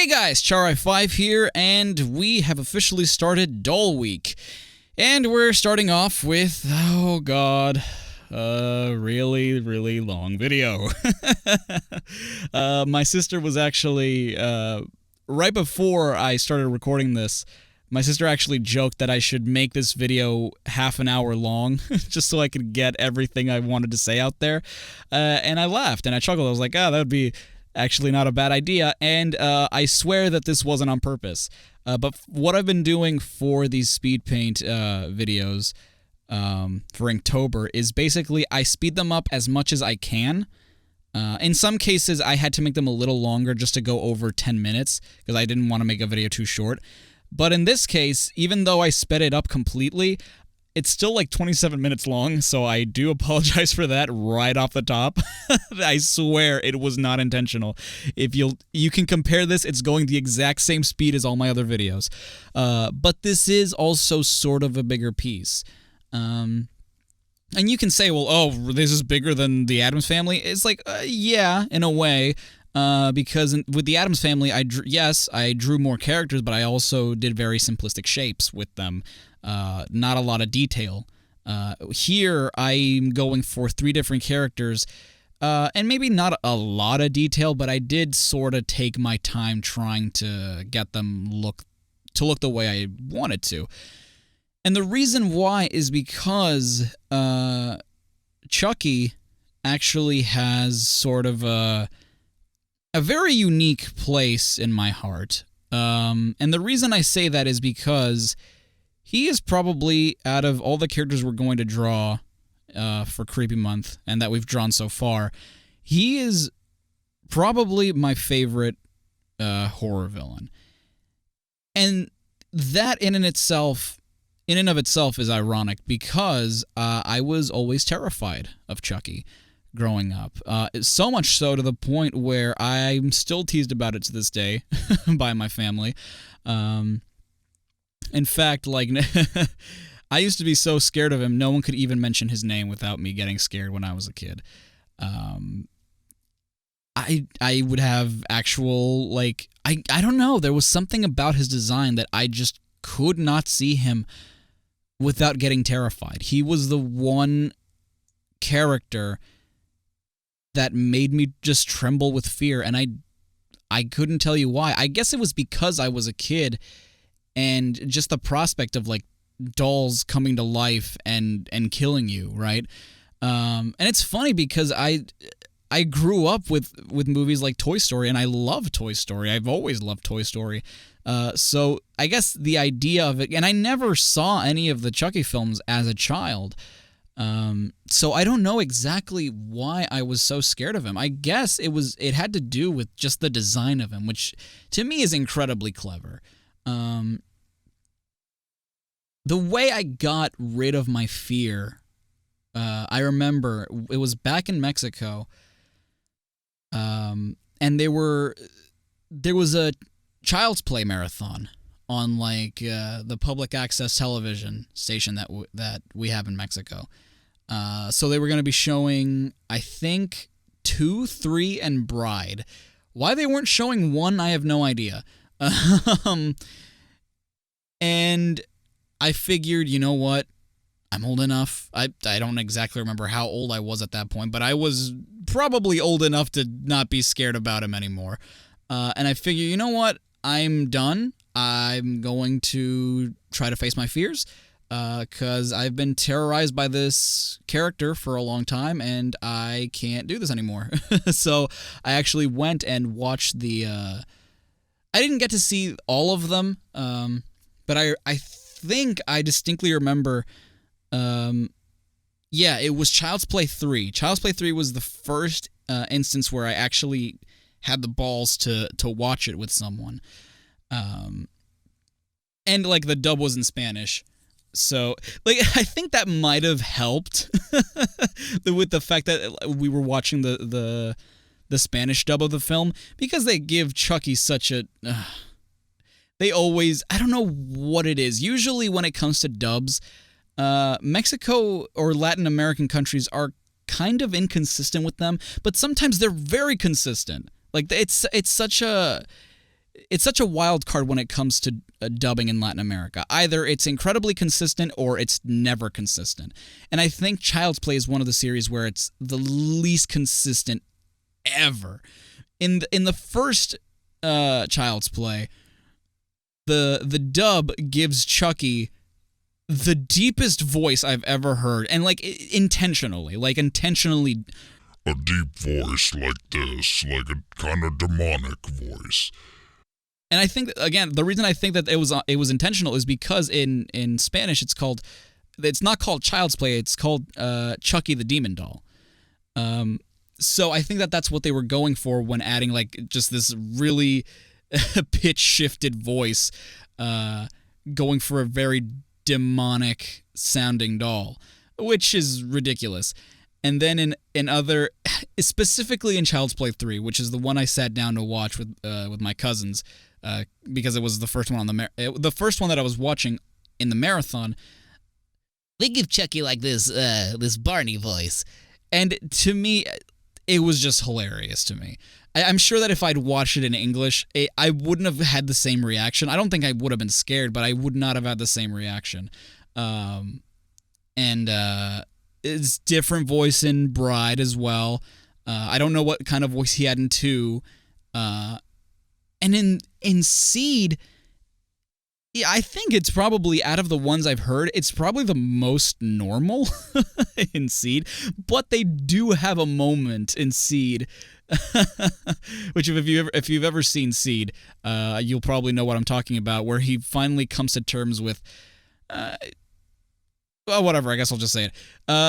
Guys, Charai5 here, and we have officially started Doll Week. And we're starting off with, oh god, a really, really long video. My sister was actually, right before I started recording this, my sister actually joked that I should make this video half an hour long, just so I could get everything I wanted to say out there. And I laughed, and I chuckled. I was like, that would be actually not a bad idea, and I swear that this wasn't on purpose. But what I've been doing for these speed paint videos for Inktober is basically I speed them up as much as I can. In some cases, I had to make them a little longer just to go over 10 minutes because I didn't want to make a video too short. But in this case, even though I sped it up completely, it's still like 27 minutes long, so I do apologize for that right off the top. I swear it was not intentional. If you can compare this, it's going the exact same speed as all my other videos. But this is also sort of a bigger piece. And you can say, well, oh, this is bigger than the Addams Family. It's like, yeah, in a way. Because with the Addams Family, I drew more characters, but I also did very simplistic shapes with them. Not a lot of detail. Here, I'm going for 3 different characters, and maybe not a lot of detail, but I did sort of take my time trying to get them look the way I wanted to. And the reason why is because Chucky actually has sort of a very unique place in my heart. And the reason I say that is because he is probably, out of all the characters we're going to draw for Creepy Month and that we've drawn so far, he is probably my favorite horror villain. And that in and of itself is ironic because I was always terrified of Chucky growing up. So much so to the point where I'm still teased about it to this day by my family. In fact, like, I used to be so scared of him, no one could even mention his name without me getting scared when I was a kid. I would have actual, like, I don't know, there was something about his design that I just could not see him without getting terrified. He was the one character that made me just tremble with fear, and I couldn't tell you why. I guess it was because I was a kid, and just the prospect of, like, dolls coming to life and killing you, right? And it's funny because I grew up with movies like Toy Story, and I love Toy Story. I've always loved Toy Story. So I guess the idea of it, and I never saw any of the Chucky films as a child. So I don't know exactly why I was so scared of him. I guess it had to do with just the design of him, which to me is incredibly clever. The way I got rid of my fear, I remember it was back in Mexico, and there was a Child's Play marathon on, like, the public access television station that we have in Mexico. So they were going to be showing, I think, 2, 3, and Bride. Why they weren't showing 1, I have no idea. And I figured, you know what? I'm old enough. I don't exactly remember how old I was at that point, but I was probably old enough to not be scared about him anymore. And I figure, you know what? I'm done. I'm going to try to face my fears, because I've been terrorized by this character for a long time, and I can't do this anymore. So I actually went and watched I didn't get to see all of them, but I think I distinctly remember, it was Child's Play 3. Child's Play 3 was the first instance where I actually had the balls to watch it with someone. And, like, the dub was in Spanish. So, like, I think that might have helped with the fact that we were watching the Spanish dub of the film, because they give Chucky such a... they always... I don't know what it is. Usually when it comes to dubs, Mexico or Latin American countries are kind of inconsistent with them, but sometimes they're very consistent. Like, it's such a... it's such a wild card when it comes to dubbing in Latin America. Either it's incredibly consistent or it's never consistent. And I think Child's Play is one of the series where it's the least consistent ever. In the first Child's Play, the dub gives Chucky the deepest voice I've ever heard, and intentionally. A deep voice like this, like a kind of demonic voice. And I think, again, the reason I think that it was intentional is because in Spanish it's not called Child's Play, it's called Chucky the Demon Doll. So I think that that's what they were going for when adding just this really pitch shifted voice, going for a very demonic sounding doll, which is ridiculous. And then in other, specifically in Child's Play 3, which is the one I sat down to watch with my cousins, because it was the first one the first one that I was watching in the marathon. They give Chucky this Barney voice, and to me, it was just hilarious to me. I'm sure that if I'd watched it in English, I wouldn't have had the same reaction. I don't think I would have been scared, but I would not have had the same reaction. It's different voice in Bride as well. I don't know what kind of voice he had in 2. And in Seed, I think it's probably, out of the ones I've heard, it's probably the most normal in Seed. But they do have a moment in Seed, which if you've ever seen Seed, you'll probably know what I'm talking about, where he finally comes to terms with... well, whatever, I guess I'll just say it.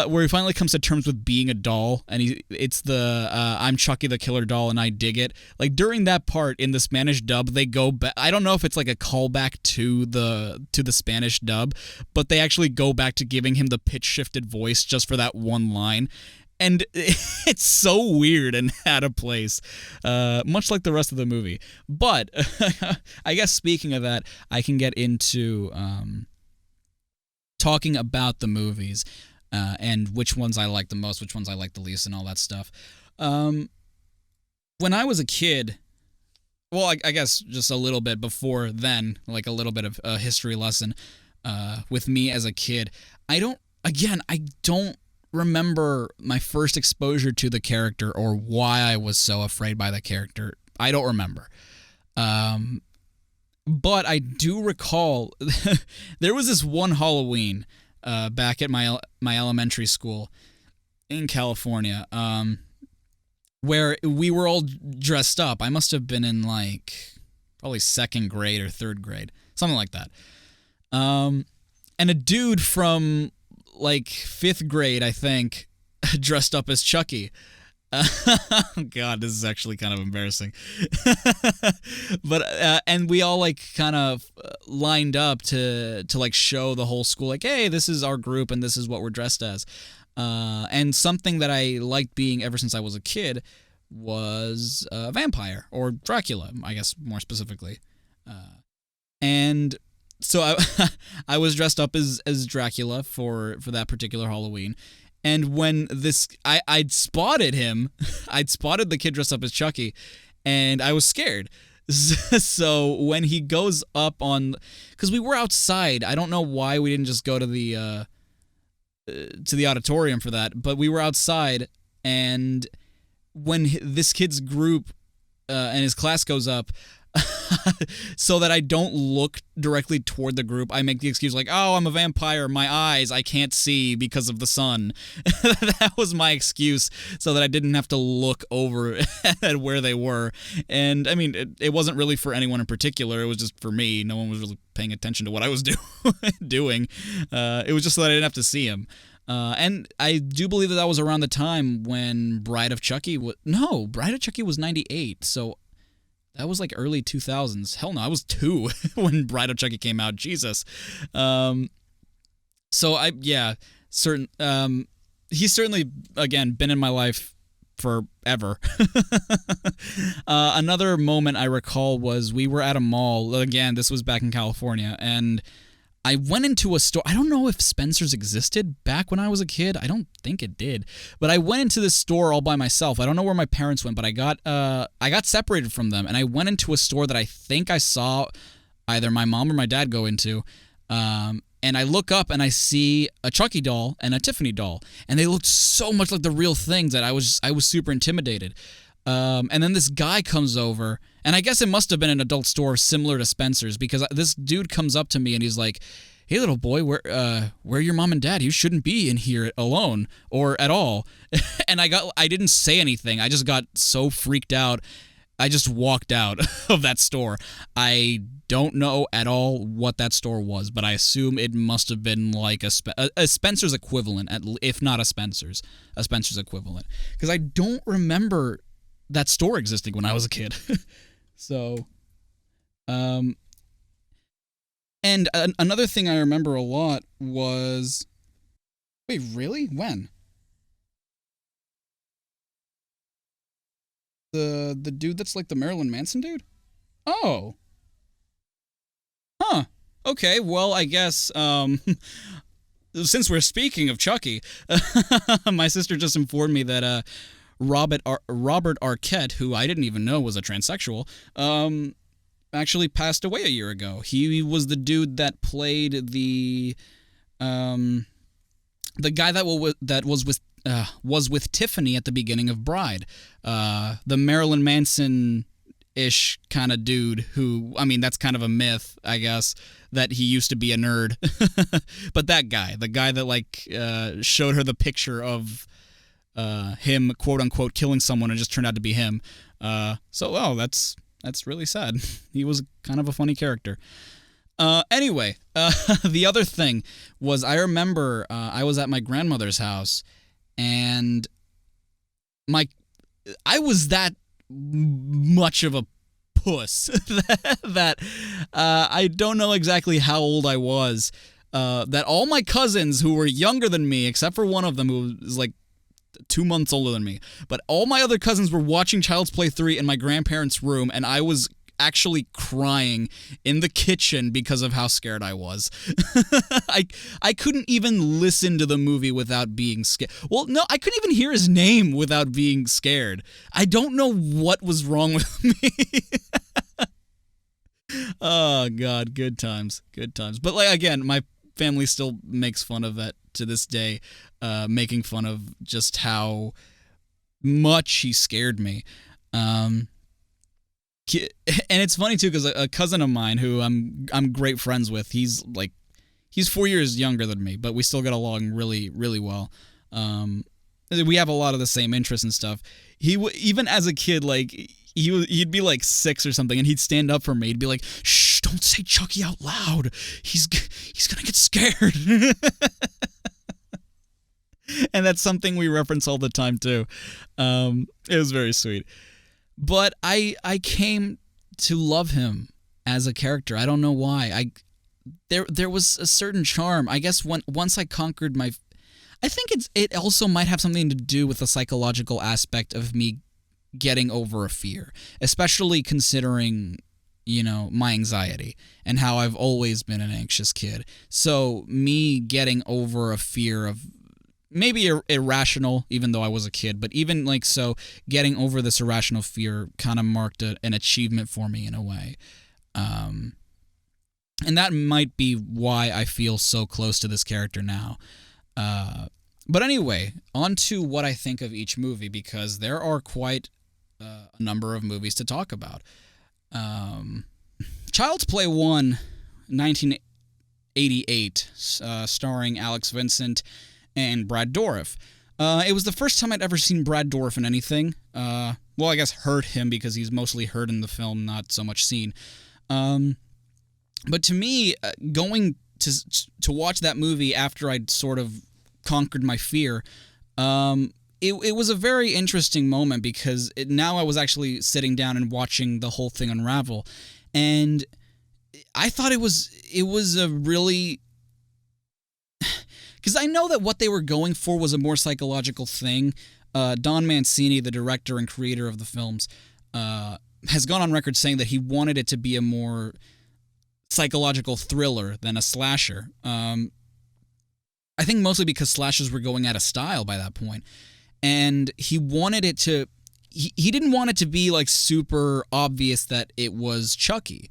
Where he finally comes to terms with being a doll, and it's the I'm Chucky the Killer Doll and I dig it. During that part in the Spanish dub, they go back. I don't know if it's a callback to the Spanish dub, but they actually go back to giving him the pitch shifted voice just for that one line. And it's so weird and out of place, much like the rest of the movie. But I guess speaking of that, I can get into... talking about the movies and which ones I like the most, which ones I like the least, and all that stuff. When I was a kid, well, I guess just a little bit before then, a little bit of a history lesson with me as a kid. I don't remember my first exposure to the character or why I was so afraid by the character. I don't remember. But I do recall there was this one Halloween back at my elementary school in California, where we were all dressed up. I must have been in probably 2nd grade or 3rd grade, something like that. And a dude from 5th grade, I think, dressed up as Chucky. God, this is actually kind of embarrassing. But and we all kind of lined up to show the whole school hey, this is our group and this is what we're dressed as. And something that I liked being ever since I was a kid was a vampire, or Dracula, I guess more specifically. And so I was dressed up as Dracula for that particular Halloween. And when I'd spotted him, I'd spotted the kid dressed up as Chucky, and I was scared. So when he goes up on, because we were outside, I don't know why we didn't just go to the auditorium for that, but we were outside, and when this kid's group and his class goes up, so that I don't look directly toward the group, I make the excuse oh, I'm a vampire, my eyes, I can't see because of the sun. That was my excuse, so that I didn't have to look over at where they were. And I mean, it wasn't really for anyone in particular, it was just for me. No one was really paying attention to what I was doing. It was just so that I didn't have to see him. And I do believe that was around the time when Bride of Chucky was 98, so that was early 2000s. Hell no, I was 2 when Bride of Chucky came out. Jesus. He's certainly, again, been in my life forever. Another moment I recall was we were at a mall. Again, this was back in California, and I went into a store. I don't know if Spencer's existed back when I was a kid. I don't think it did. But I went into this store all by myself. I don't know where my parents went, but I got separated from them, and I went into a store that I think I saw either my mom or my dad go into. And I look up and I see a Chucky doll and a Tiffany doll, and they looked so much like the real thing that I was super intimidated. And then this guy comes over, and I guess it must have been an adult store similar to Spencer's, because this dude comes up to me and he's like, "Hey, little boy, where are your mom and dad? You shouldn't be in here alone or at all." And I didn't say anything. I just got so freaked out. I just walked out of that store. I don't know at all what that store was, but I assume it must have been like a Spencer's equivalent, if not a Spencer's equivalent, because I don't remember that store existing when I was a kid. So, and another thing I remember a lot was, wait, really? When? The dude that's like the Marilyn Manson dude? Oh. Huh. Okay, well, I guess, since we're speaking of Chucky, my sister just informed me that, Robert Arquette, who I didn't even know was a transsexual, actually passed away a year ago. He was the dude that played the guy that was with Tiffany at the beginning of Bride, the Marilyn Manson-ish kind of dude who, I mean, that's kind of a myth, I guess, that he used to be a nerd. But that guy, the guy that like showed her the picture of him, quote unquote, killing someone, and just turned out to be him. That's really sad. He was kind of a funny character. Anyway, the other thing was, I remember I was at my grandmother's house, and I was that much of a puss that I don't know exactly how old I was. That all my cousins who were younger than me, except for one of them who was like 2 months older than me, but all my other cousins were watching Child's Play 3 in my grandparents' room, and I was actually crying in the kitchen because of how scared I was. I couldn't even listen to the movie without being scared. Well, no, I couldn't even hear his name without being scared. I don't know what was wrong with me. Oh, God, good times. But, like, again, my family still makes fun of that to this day, making fun of just how much he scared me. And it's funny too, because a cousin of mine who I'm great friends with, he's 4 years younger than me, but we still get along really, really well. We have a lot of the same interests and stuff. Even as a kid, like he'd be like 6 or something, and he'd stand up for me. He'd be like, "Shh, don't say Chucky out loud. He's gonna get scared." And that's something we reference all the time too. It was very sweet. But I came to love him as a character. I don't know why. There was a certain charm. I guess once I conquered my, I think it also might have something to do with the psychological aspect of me getting over a fear, especially considering, my anxiety and how I've always been an anxious kid. So me getting over a fear of, maybe irrational, even though I was a kid, but even like so, getting over this irrational fear kind of marked an achievement for me in a way. And that might be why I feel so close to this character now. But anyway, on to what I think of each movie, because there are quite a number of movies to talk about. Child's Play 1, 1988, starring Alex Vincent and Brad Dourif. It was the first time I'd ever seen Brad Dourif in anything. Well, I guess heard him, because he's mostly heard in the film, not so much seen. But to me, going to watch that movie after I'd sort of conquered my fear, it was a very interesting moment, because now I was actually sitting down and watching the whole thing unravel, and I thought it was a really, because I know that what they were going for was a more psychological thing. Don Mancini, the director and creator of the films, has gone on record saying that he wanted it to be a more psychological thriller than a slasher. I think mostly because slashers were going out of style by that point, and he wanted it to. He didn't want it to be like super obvious that it was Chucky.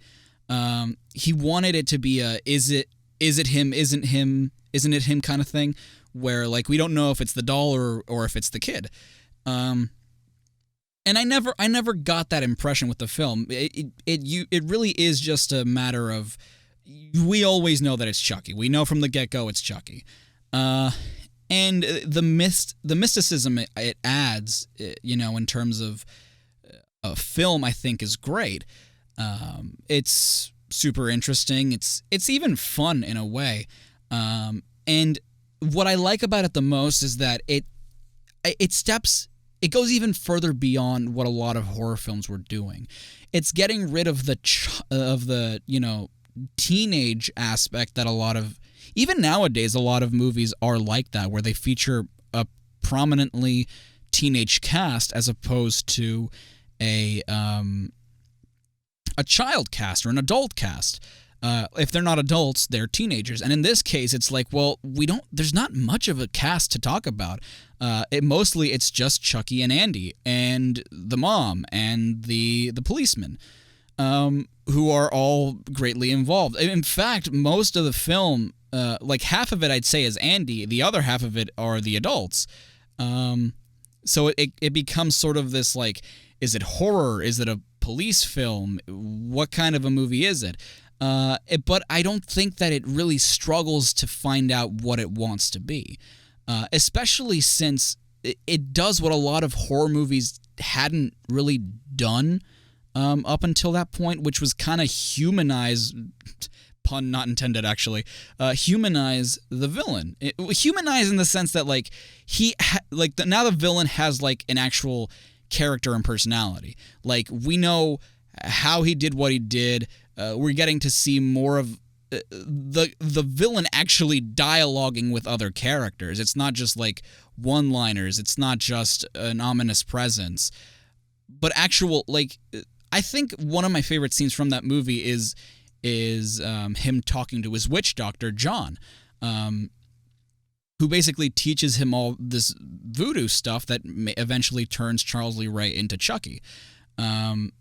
He wanted it to be a is it him, isn't it him kind of thing, where like we don't know if it's the doll or if it's the kid. And I never got that impression with the film. It really is just a matter of we always know that it's Chucky. We know from the get-go it's Chucky. And the mysticism it adds, in terms of a film, I think is great. It's super interesting. It's even fun in a way. And what I like about it the most is that it goes even further beyond what a lot of horror films were doing. It's getting rid of the teenage aspect that a lot of, even nowadays, a lot of movies are like that, where they feature a prominently teenage cast as opposed to a child cast or an adult cast. If they're not adults, they're teenagers. And in this case, it's like, well, there's not much of a cast to talk about. It's just Chucky and Andy and the mom and the policeman, who are all greatly involved. In fact, most of the film, like half of it I'd say is Andy, the other half of it are the adults. So it becomes sort of this like, is it horror? Is it a police film? What kind of a movie is it? But I don't think that it really struggles to find out what it wants to be, especially since it does what a lot of horror movies hadn't really done up until that point, which was kind of humanize, pun not intended actually, humanize the villain. Humanize in the sense that like now the villain has like an actual character and personality. Like we know how he did what he did. We're getting to see more of the villain actually dialoguing with other characters. It's not just like one-liners. It's not just an ominous presence, but actual like. I think one of my favorite scenes from that movie is him talking to his witch doctor John, who basically teaches him all this voodoo stuff that eventually turns Charles Lee Ray into Chucky. And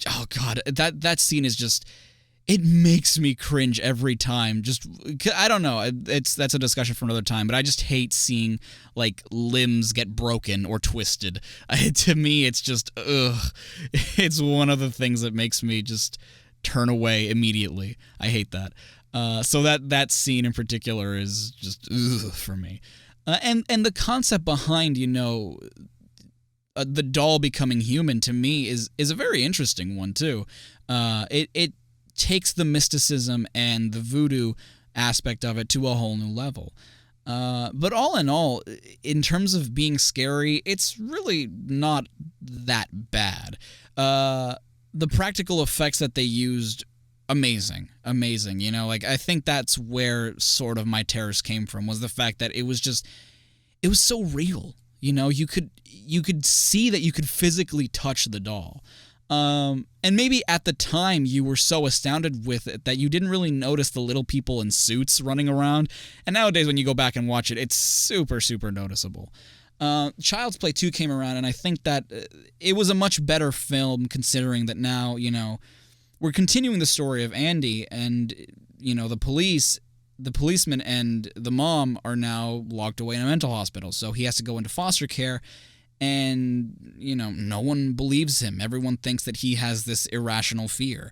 oh god, that scene is just, it makes me cringe every time. Just, I don't know, that's a discussion for another time, but I just hate seeing like limbs get broken or twisted. To me, it's just ugh. It's one of the things that makes me just turn away immediately. I hate that. So that scene in particular is just ugh for me. And the concept behind the doll becoming human, to me is a very interesting one too. It takes the mysticism and the voodoo aspect of it to a whole new level. But all in all, in terms of being scary, it's really not that bad. The practical effects that they used, amazing. I think that's where sort of my terrors came from, was the fact that it was so real. You could see that you could physically touch the doll. And maybe at the time you were so astounded with it that you didn't really notice the little people in suits running around. And nowadays when you go back and watch it, it's super, super noticeable. Child's Play 2 came around, and I think that it was a much better film, considering that now, we're continuing the story of Andy, and, the policeman and the mom are now locked away in a mental hospital. So he has to go into foster care. And, no one believes him. Everyone thinks that he has this irrational fear,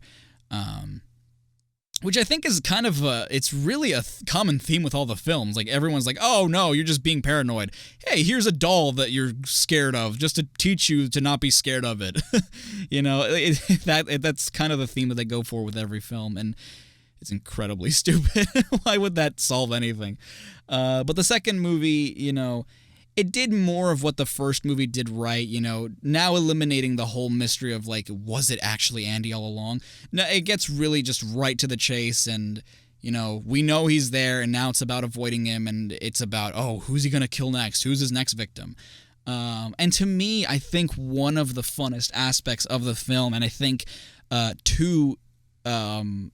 which I think is kind of it's really a common theme with all the films. Like, everyone's like, oh, no, you're just being paranoid. Hey, here's a doll that you're scared of just to teach you to not be scared of it. That's kind of the theme that they go for with every film. And it's incredibly stupid. Why would that solve anything? But the second movie, it did more of what the first movie did right, now eliminating the whole mystery of, like, was it actually Andy all along? No, it gets really just right to the chase, and, we know he's there, and now it's about avoiding him, and it's about, oh, who's he going to kill next? Who's his next victim? And to me, I think one of the funnest aspects of the film, and I think two maybe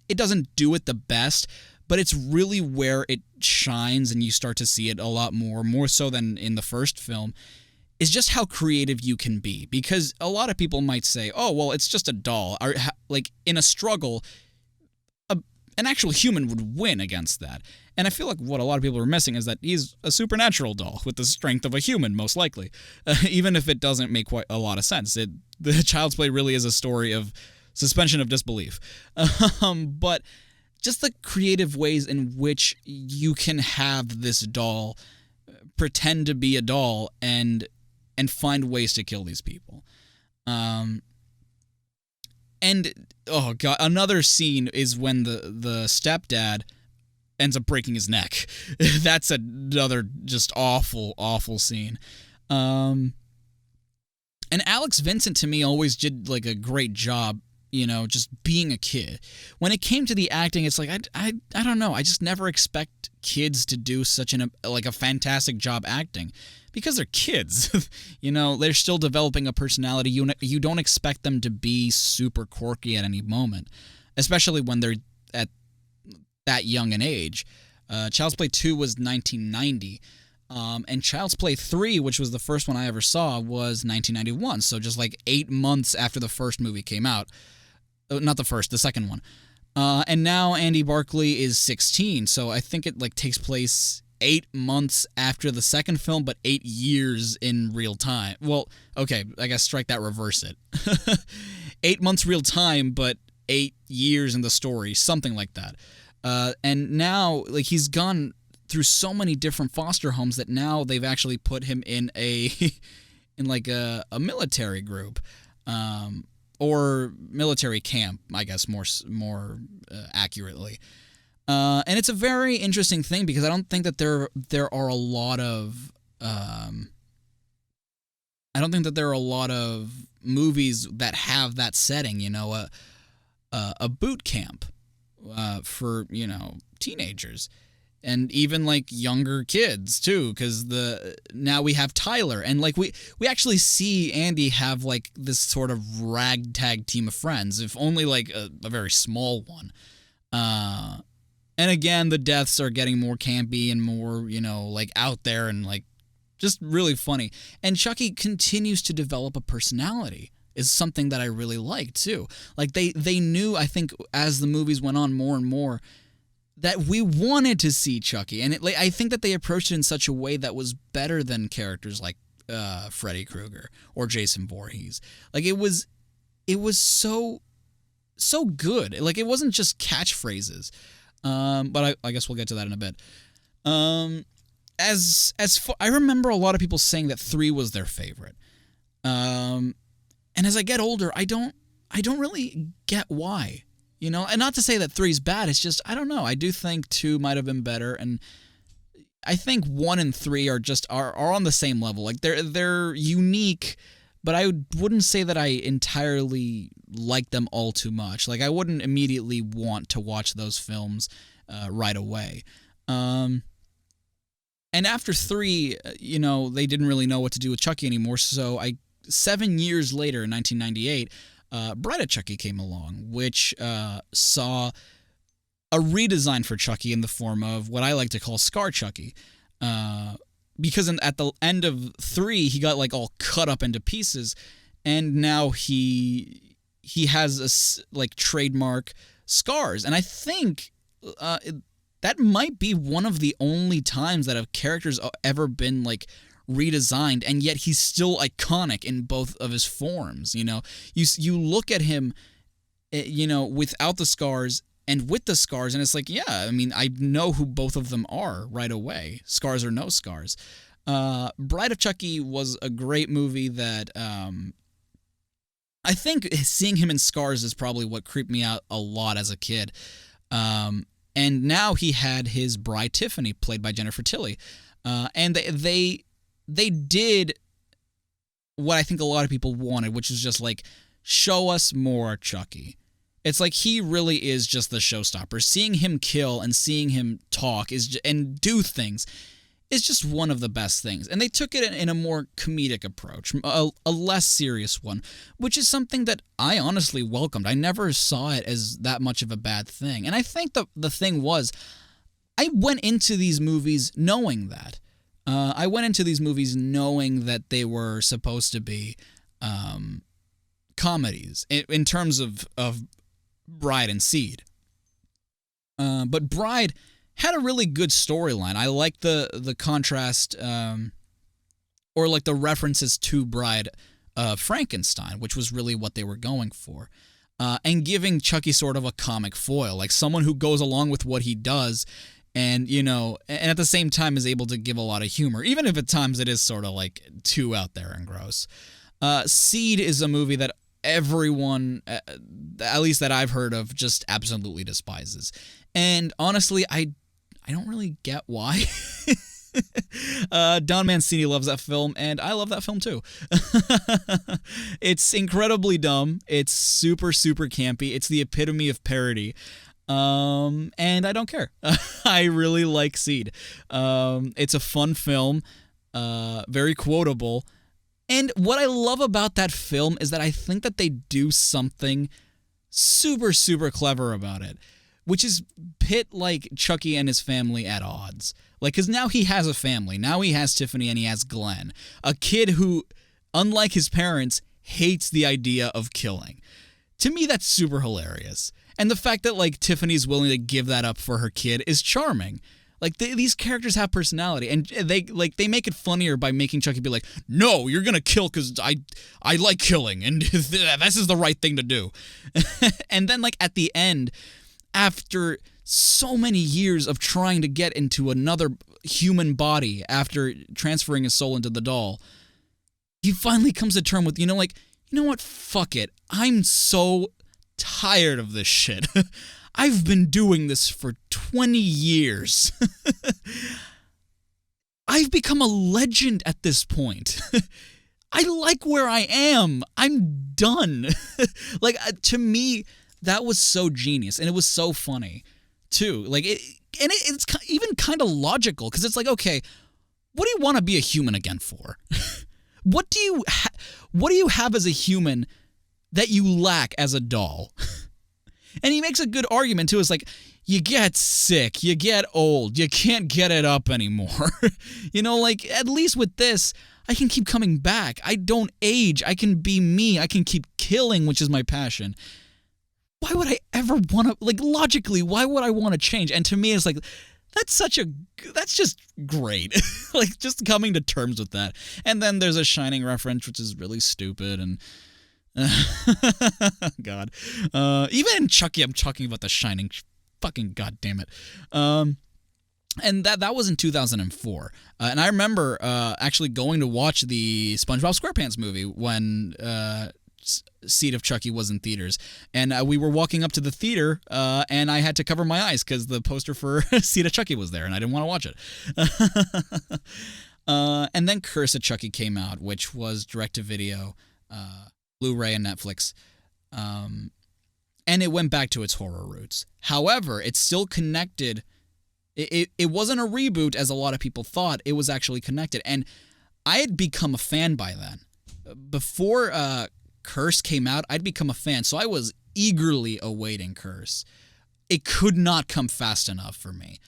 it doesn't do it the best, but it's really where it shines and you start to see it a lot more so than in the first film, is just how creative you can be. Because a lot of people might say, oh, well, it's just a doll. Like, in a struggle, an actual human would win against that. And I feel like what a lot of people are missing is that he's a supernatural doll with the strength of a human, most likely. Even if it doesn't make quite a lot of sense. The Child's Play really is a story of suspension of disbelief. But just the creative ways in which you can have this doll pretend to be a doll and find ways to kill these people. And, oh god, another scene is when the stepdad ends up breaking his neck. That's another just awful scene. And Alex Vincent, to me, always did like a great job, just being a kid. When it came to the acting, it's like, I don't know, I just never expect kids to do such a fantastic job acting. Because they're kids, they're still developing a personality. You don't expect them to be super quirky at any moment, especially when they're at that young an age. Child's Play 2 was 1990, and Child's Play 3, which was the first one I ever saw, was 1991. So just like 8 months after the first movie came out. Not the first, the second one. And now Andy Barclay is 16, so I think it takes place 8 months after the second film, but 8 years in real time. Well, okay, I guess strike that, reverse it. 8 months real time, but 8 years in the story, something like that. And now, he's gone through so many different foster homes that now they've actually put him in a military group, or military camp, I guess more accurately. And it's a very interesting thing because I don't think that there are a lot of movies that have that setting, a boot camp for teenagers, and even younger kids too, because now we have Tyler, and we actually see Andy have this sort of ragtag team of friends, if only a very small one. And again, the deaths are getting more campy and more, out there and, just really funny. And Chucky continues to develop a personality, is something that I really like, too. They knew, I think, as the movies went on more and more, that we wanted to see Chucky. And I think that they approached it in such a way that was better than characters like Freddy Krueger or Jason Voorhees. It was so good. It wasn't just catchphrases. But I guess we'll get to that in a bit. I remember a lot of people saying that 3 was their favorite. And as I get older, I don't really get why. And not to say that 3's bad, it's just, I don't know. I do think 2 might have been better, and I think 1 and 3 are on the same level. They're unique, but I wouldn't say that I entirely like them all too much. I wouldn't immediately want to watch those films right away. And after 3, they didn't really know what to do with Chucky anymore, so 7 years later, in 1998, Bride of Chucky came along, which saw a redesign for Chucky in the form of what I like to call Scar Chucky. Because at the end of 3, he got all cut up into pieces, and now he has trademark scars. And I think that might be one of the only times that a character's ever been redesigned, and yet he's still iconic in both of his forms. You look at him, without the scars and with the scars, and it's I know who both of them are right away, scars or no scars. Bride of Chucky was a great movie that I think seeing him in scars is probably what creeped me out a lot as a kid. And now he had his bride Tiffany, played by Jennifer Tilly, and they did what I think a lot of people wanted, which is just show us more Chucky. It's he really is just the showstopper. Seeing him kill and seeing him talk and do things is just one of the best things. And they took it in a more comedic approach, a less serious one, which is something that I honestly welcomed. I never saw it as that much of a bad thing. And I think the thing was, I went into these movies knowing that. I went into these movies knowing that they were supposed to be comedies in terms of Bride and Seed. But Bride had a really good storyline. I like the contrast, or like the references to Bride Frankenstein, which was really what they were going for. And giving Chucky sort of a comic foil, like someone who goes along with what he does, and, you know, and at the same time is able to give a lot of humor, even if at times it is sort of like too out there and gross. Seed is a movie that everyone, at least that I've heard of, just absolutely despises. And honestly, I don't really get why. Don Mancini loves that film, and I love that film too. It's incredibly dumb. It's super, super campy. It's the epitome of parody. And I don't care. I really like Seed. It's a fun film, very quotable. And what I love about that film is that I think that they do something super, super clever about it, which is pit like Chucky and his family at odds. Like, because now he has a family. Now he has Tiffany and he has Glenn, a kid who, unlike his parents, hates the idea of killing. To me, that's super hilarious. And the fact that, like, Tiffany's willing to give that up for her kid is charming. Like, these characters have personality, and they make it funnier by making Chucky be like, no, you're gonna kill because I like killing, and this is the right thing to do. And then, like, at the end, after so many years of trying to get into another human body after transferring his soul into the doll, he finally comes to terms with, you know what, fuck it. I'm so tired of this shit. I've been doing this for 20 years. I've become a legend at this point. I like where I am. I'm done. Like, to me, that was so genius, and it was so funny, too. Like, it's even kind of logical, because it's like, okay, what do you want to be a human again for? What do you have as a human that you lack as a doll? And he makes a good argument, too. It's like, you get sick, you get old, you can't get it up anymore. You know, like, at least with this, I can keep coming back. I don't age. I can be me. I can keep killing, which is my passion. Why would I ever want to, like, logically, why would I want to change? And to me, it's like, that's just great. Like, just coming to terms with that. And then there's a Shining reference, which is really stupid, and God. Even in Chucky, I'm talking about The Shining. Fucking goddamn it. And that was in 2004. And I remember actually going to watch the SpongeBob SquarePants movie when Seed of Chucky was in theaters. And we were walking up to the theater, and I had to cover my eyes because the poster for Seed of Chucky was there, and I didn't want to watch it. And then Curse of Chucky came out, which was direct-to-video, Blu-ray and Netflix, and it went back to its horror roots. However, it's still connected. It wasn't a reboot, as a lot of people thought. It was actually connected, and I had become a fan by then. Before Curse came out, I'd become a fan, so I was eagerly awaiting Curse. It could not come fast enough for me.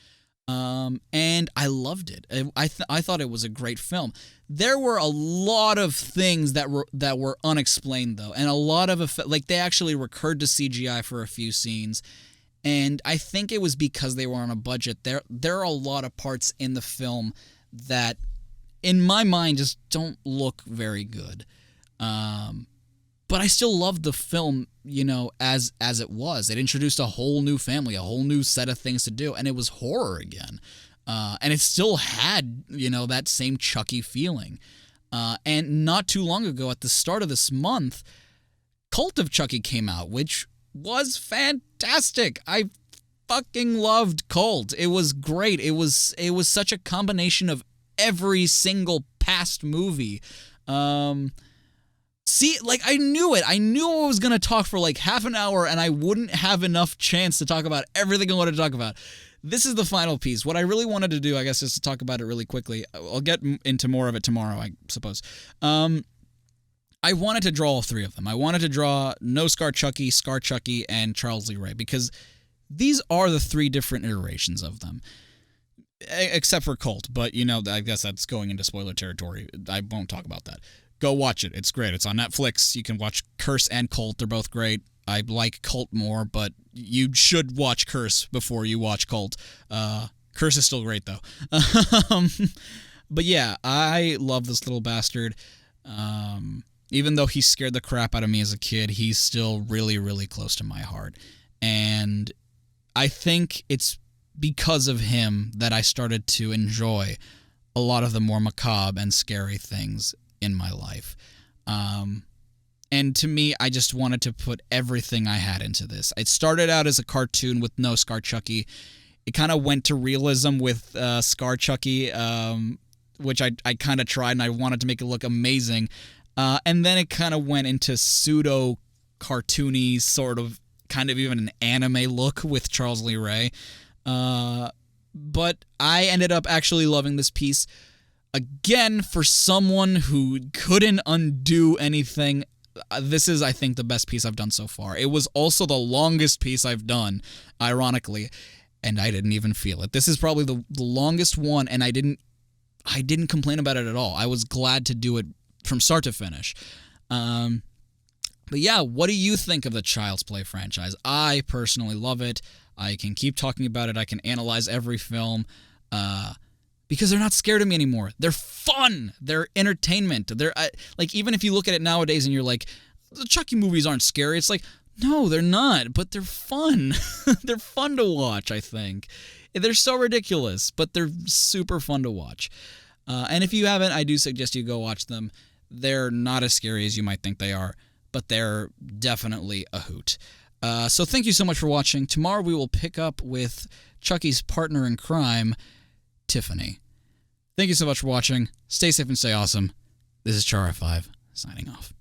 And I loved it. I thought it was a great film. There were a lot of things that were unexplained, though, and a lot of like, they actually recurred to CGI for a few scenes, and I think it was because they were on a budget. There are a lot of parts in the film that, in my mind, just don't look very good. But I still loved the film, you know, as it was. It introduced a whole new family, a whole new set of things to do, and it was horror again. And it still had, you know, that same Chucky feeling. And not too long ago, at the start of this month, Cult of Chucky came out, which was fantastic. I fucking loved Cult. It was great. It was such a combination of every single past movie. See, like, I knew it. I knew I was going to talk for like half an hour and I wouldn't have enough chance to talk about everything I wanted to talk about. this is the final piece. What I really wanted to do, I guess, is to talk about it really quickly. I'll get into more of it tomorrow, I suppose. I wanted to draw all three of them. I wanted to draw No Scar Chucky, Scar Chucky, and Charles Lee Ray, because these are the three different iterations of them. Except for Colt, but, you know, I guess that's going into spoiler territory. I won't talk about that. Go watch it. It's great. It's on Netflix. You can watch Curse and Colt. They're both great. I like Colt more, but you should watch Curse before you watch Colt. Curse is still great, though. But yeah, I love this little bastard. Even though he scared the crap out of me as a kid, he's still really, really close to my heart. And I think it's because of him that I started to enjoy a lot of the more macabre and scary things in my life. And to me, I just wanted to put everything I had into this. It started out as a cartoon with No Scar Chucky. It kind of went to realism with Scar Chucky, which I kind of tried, and I wanted to make it look amazing. And then it kind of went into pseudo-cartoony, sort of, kind of even an anime look with Charles Lee Ray. But I ended up actually loving this piece. Again, for someone who couldn't undo anything, this is, I think, the best piece I've done so far. It was also the longest piece I've done, ironically, and I didn't even feel it. This is probably the longest one, and I didn't complain about it at all. I was glad to do it from start to finish. But yeah, what do you think of the Child's Play franchise? I personally love it. I can keep talking about it. I can analyze every film because they're not scared of me anymore. They're fun. They're entertainment. They're like, even if you look at it nowadays and you're like, the Chucky movies aren't scary. It's like, no, they're not, but they're fun. They're fun to watch, I think. They're so ridiculous, but they're super fun to watch. And if you haven't, I do suggest you go watch them. They're not as scary as you might think they are, but they're definitely a hoot. So thank you so much for watching. Tomorrow we will pick up with Chucky's partner in crime, Tiffany. Thank you so much for watching. Stay safe and stay awesome. This is Chara5, signing off.